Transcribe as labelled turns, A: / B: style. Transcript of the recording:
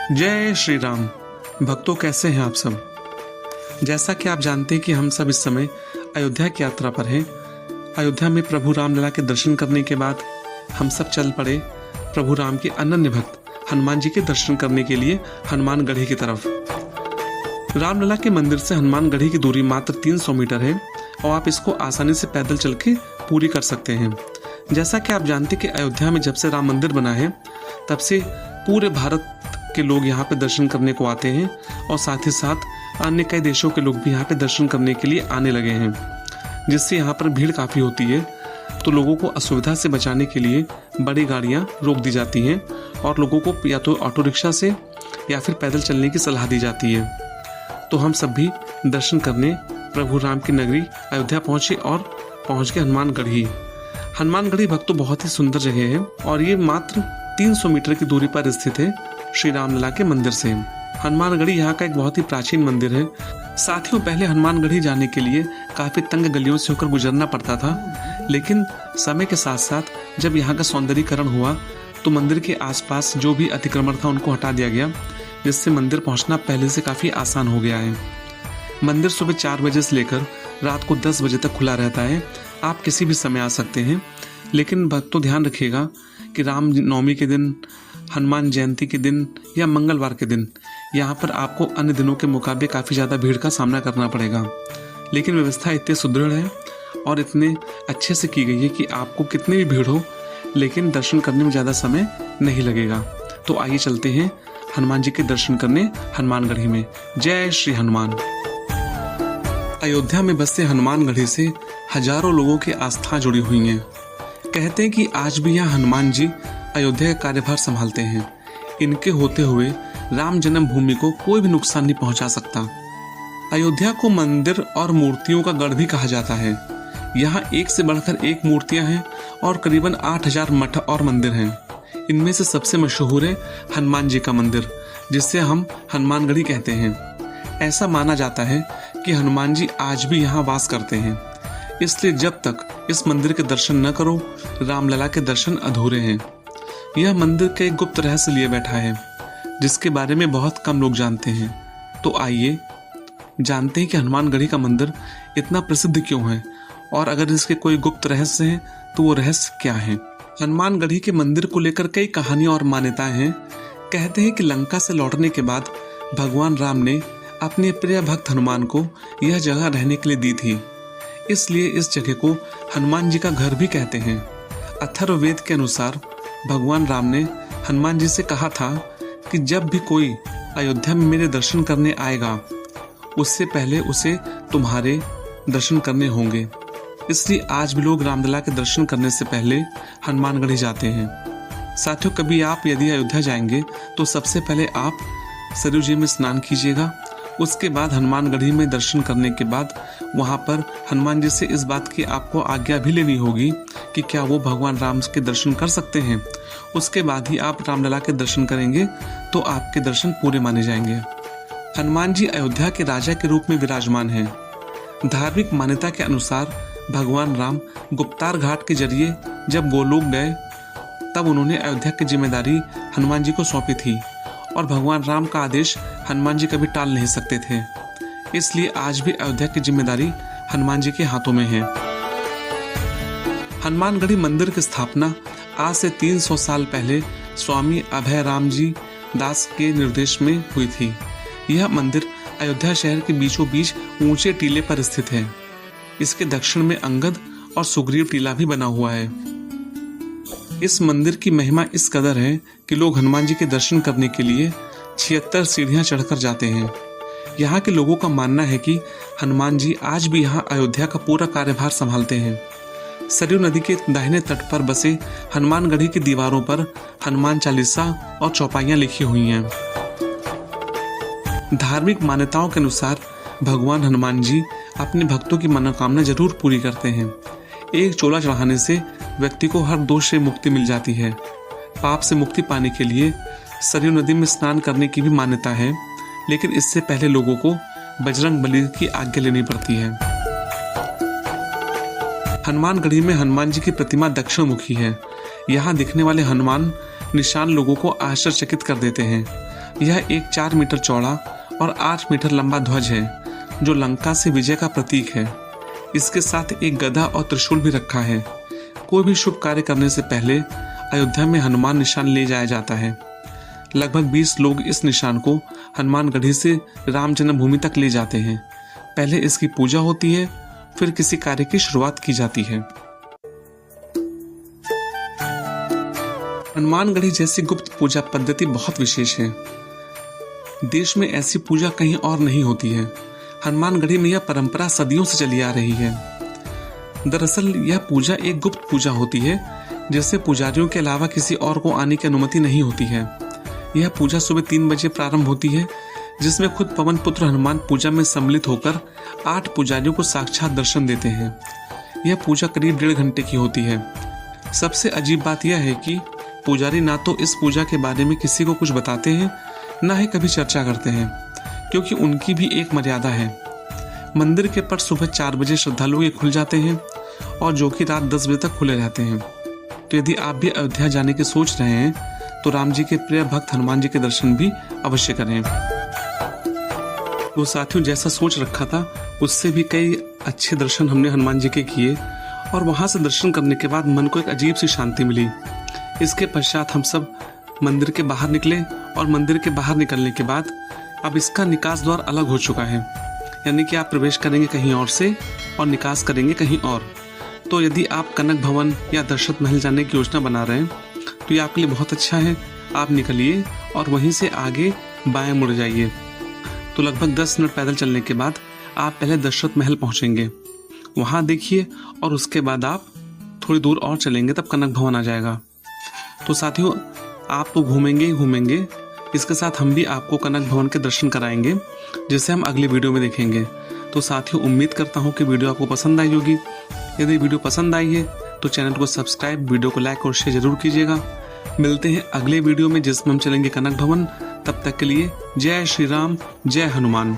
A: जय श्री राम। भक्तों, कैसे हैं आप सब। जैसा कि आप जानते हैं कि हम सब इस समय अयोध्या की यात्रा पर हैं। अयोध्या में प्रभु रामलला के दर्शन करने के बाद हम सब चल पड़े प्रभु राम के अनन्य भक्त हनुमान जी के दर्शन करने के लिए हनुमानगढ़ी की तरफ। रामलला के मंदिर से हनुमानगढ़ी की दूरी मात्र 300 मीटर है और आप इसको आसानी से पैदल चल के पूरी कर सकते हैं। जैसा कि आप जानते हैं कि अयोध्या में जब से राम मंदिर बना है तब से पूरे भारत के लोग यहाँ पे दर्शन करने को आते हैं और साथ ही साथ अन्य कई देशों के लोग भी यहाँ पे दर्शन करने के लिए आने लगे हैं, जिससे यहाँ पर भीड़ काफ़ी होती है। तो लोगों को असुविधा से बचाने के लिए बड़ी गाड़ियाँ रोक दी जाती हैं और लोगों को या तो ऑटो रिक्शा से या फिर पैदल चलने की सलाह दी जाती है। तो हम सब भी दर्शन करने प्रभु राम की नगरी अयोध्या पहुँचे और पहुँच गए हनुमानगढ़ी। हनुमानगढ़ी भक्तों बहुत ही सुंदर जगह है और ये मात्र 300 मीटर की दूरी पर स्थित है श्री रामलला के मंदिर से। हनुमानगढ़ी यहाँ का एक बहुत ही प्राचीन मंदिर है। साथियों, पहले हनुमानगढ़ी जाने के लिए काफी तंग गलियों से होकर गुजरना पड़ता था, लेकिन समय के साथ साथ जब यहाँ का सौंदर्यीकरण हुआ तो मंदिर के आसपास जो भी अतिक्रमण था उनको हटा दिया गया, जिससे मंदिर पहुँचना पहले से काफी आसान हो गया है। मंदिर सुबह 4 बजे से लेकर रात को 10 बजे तक खुला रहता है। आप किसी भी समय आ सकते हैं, लेकिन भक्तों ध्यान रखिएगा कि राम नवमी के दिन, हनुमान जयंती के दिन या मंगलवार के दिन यहाँ पर आपको अन्य दिनों के मुकाबले काफ़ी ज़्यादा भीड़ का सामना करना पड़ेगा। लेकिन व्यवस्था इतनी सुदृढ़ है और इतने अच्छे से की गई है कि आपको कितनी भी भीड़ हो लेकिन दर्शन करने में ज़्यादा समय नहीं लगेगा। तो आइए चलते हैं हनुमान जी के दर्शन करने हनुमानगढ़ी में। जय श्री हनुमान। अयोध्या में बसे हनुमानगढ़ी से हजारों लोगों की आस्था जुड़ी हुई है। कहते हैं कि आज भी यहाँ हनुमान जी अयोध्या का कार्यभार संभालते हैं। इनके होते हुए राम जन्मभूमि को कोई भी नुकसान नहीं पहुंचा सकता। अयोध्या को मंदिर और मूर्तियों का गढ़ भी कहा जाता है। यहाँ एक से बढ़कर एक मूर्तियां हैं और करीबन 8000 मठ और मंदिर हैं। इनमें से सबसे मशहूर है हनुमान जी का मंदिर, जिसे हम हनुमानगढ़ी कहते हैं। ऐसा माना जाता है कि हनुमान जी आज भी यहाँ वास करते हैं, इसलिए जब तक इस मंदिर के दर्शन न करो रामलला के दर्शन अधूरे हैं। यह मंदिर का एक गुप्त रहस्य लिए बैठा है, जिसके बारे में बहुत कम लोग जानते हैं। तो आइए जानते हैं कि हनुमानगढ़ी का मंदिर इतना प्रसिद्ध क्यों है और अगर इसके कोई गुप्त रहस्य हैं तो वो रहस्य क्या है। हनुमानगढ़ी के मंदिर को लेकर कई कहानियां और मान्यताएं हैं। कहते हैं कि लंका से लौटने के बाद भगवान राम ने अपने प्रिय भक्त हनुमान को यह जगह रहने के लिए दी थी, इसलिए इस जगह को हनुमान जी का घर भी कहते हैं। अथर्ववेद के अनुसार भगवान राम ने हनुमान जी से कहा था कि जब भी कोई अयोध्या में मेरे दर्शन करने आएगा उससे पहले उसे तुम्हारे दर्शन करने होंगे। इसलिए आज भी लोग रामलला के दर्शन करने से पहले हनुमानगढ़ी जाते हैं। साथियों, कभी आप यदि अयोध्या जाएंगे तो सबसे पहले आप सरयू जी में स्नान कीजिएगा। उसके बाद हनुमानगढ़ी में दर्शन करने के बाद वहाँ पर हनुमान जी से इस बात की आपको आज्ञा भी लेनी होगी कि क्या वो भगवान राम के दर्शन कर सकते हैं। उसके बाद ही आप रामलला के दर्शन करेंगे तो आपके दर्शन पूरे माने जाएंगे। हनुमान जी अयोध्या के राजा के रूप में विराजमान हैं। धार्मिक मान्यता के अनुसार भगवान राम गुप्तार घाट के जरिए जब गोलोक गए तब उन्होंने अयोध्या की जिम्मेदारी हनुमान जी को सौंपी थी और भगवान राम का आदेश हनुमान जी कभी टाल नहीं सकते थे। इसलिए आज भी अयोध्या की जिम्मेदारी हनुमान जी के हाथों में है। हनुमानगढ़ी मंदिर की स्थापना आज से 300 साल पहले स्वामी अभय राम जी दास के निर्देश में हुई थी। यह मंदिर अयोध्या शहर के बीचों बीच ऊंचे टीले पर स्थित है। इसके दक्षिण में अंगद और सुग्रीव टीला भी बना हुआ है। इस मंदिर की महिमा इस कदर है कि लोग हनुमान जी के दर्शन करने के लिए 76 सीढ़ियां चढ़कर जाते हैं। यहाँ के लोगों का मानना है कि हनुमान जी आज भी यहाँ अयोध्या का पूरा कार्यभार संभालते हैं। सरयू नदी के दाहिने तट पर बसे हनुमानगढ़ी की दीवारों पर हनुमान चालीसा और चौपाइयाँ लिखी हुई हैं। धार्मिक मान्यताओं के अनुसार भगवान हनुमान जी अपने भक्तों की मनोकामना जरूर पूरी करते हैं। एक चोला चढ़ाने से व्यक्ति को हर दोष से मुक्ति मिल जाती है। पाप से मुक्ति पाने के लिए सरयू नदी में स्नान करने की भी मान्यता है, लेकिन इससे पहले लोगों को बजरंग बली की आज्ञा लेनी पड़ती है। हनुमानगढ़ी में हनुमान जी की प्रतिमा दक्षिण मुखी है। यहाँ दिखने वाले हनुमान निशान लोगों को आश्चर्यचकित कर देते हैं। यह एक 4 मीटर चौड़ा और 8 मीटर लंबा ध्वज है जो लंका से विजय का प्रतीक है। इसके साथ एक गदा और त्रिशूल भी रखा है। कोई भी शुभ कार्य करने से पहले अयोध्या में हनुमान निशान ले जाया जाता है। लगभग 20 लोग इस निशान को हनुमानगढ़ी से राम जन्मभूमि तक ले जाते हैं। पहले इसकी पूजा होती है, फिर किसी कार्य की शुरुआत की जाती है। हनुमानगढ़ी जैसी गुप्त पूजा पद्धति बहुत विशेष है। देश में ऐसी पूजा कहीं और नहीं होती है। हनुमानगढ़ी में यह परंपरा सदियों से चली आ रही है। दरअसल यह पूजा एक गुप्त पूजा होती है जिससे पुजारियों के अलावा किसी और को आने की अनुमति नहीं होती है। यह पूजा सुबह 3 बजे प्रारंभ होती है, जिसमें खुद पवन पुत्र हनुमान पूजा में सम्मिलित होकर 8 पुजारियों को साक्षात दर्शन देते हैं। यह पूजा करीब 1.5 घंटे की होती है। सबसे अजीब बात यह है कि पुजारी ना तो इस पूजा के बारे में किसी को कुछ बताते हैं, ना ही कभी चर्चा करते हैं, क्योंकि उनकी भी एक मर्यादा है। मंदिर के पट सुबह 4 बजे श्रद्धालुओं के खुल जाते हैं और जो कि रात 10 बजे तक खुले रहते हैं। तो यदि आप भी अयोध्या जाने की सोच रहे हैं तो राम जी के प्रिय भक्त हनुमान जी के दर्शन भी अवश्य करें। तो साथियों, जैसा सोच रखा था उससे भी कई अच्छे दर्शन हमने हनुमान जी के किए और वहां से दर्शन करने के बाद मन को एक अजीब सी शांति मिली। इसके पश्चात हम सब मंदिर के बाहर निकले और मंदिर के बाहर निकलने के बाद अब इसका निकास द्वार अलग हो चुका है, यानी कि आप प्रवेश करेंगे कहीं और से और निकास करेंगे कहीं और। तो यदि आप कनक भवन या दशरथ महल जाने की योजना बना रहे हैं तो ये आपके लिए बहुत अच्छा है। आप निकलिए और वहीं से आगे बाएं मुड़ जाइए। तो लगभग 10 मिनट पैदल चलने के बाद आप पहले दशरथ महल पहुंचेंगे, वहां देखिए और उसके बाद आप थोड़ी दूर और चलेंगे तब कनक भवन आ जाएगा। तो साथियों, आप तो घूमेंगे ही घूमेंगे, इसके साथ हम भी आपको कनक भवन के दर्शन कराएंगे, जिसे हम अगली वीडियो में देखेंगे। तो साथियों, उम्मीद करता हूँ कि वीडियो आपको पसंद आई होगी। यदि वीडियो पसंद आई है तो चैनल को सब्सक्राइब, वीडियो को लाइक और शेयर जरूर कीजिएगा। मिलते हैं अगले वीडियो में जिसमें हम चलेंगे कनक भवन। तब तक के लिए जय श्री राम, जय हनुमान।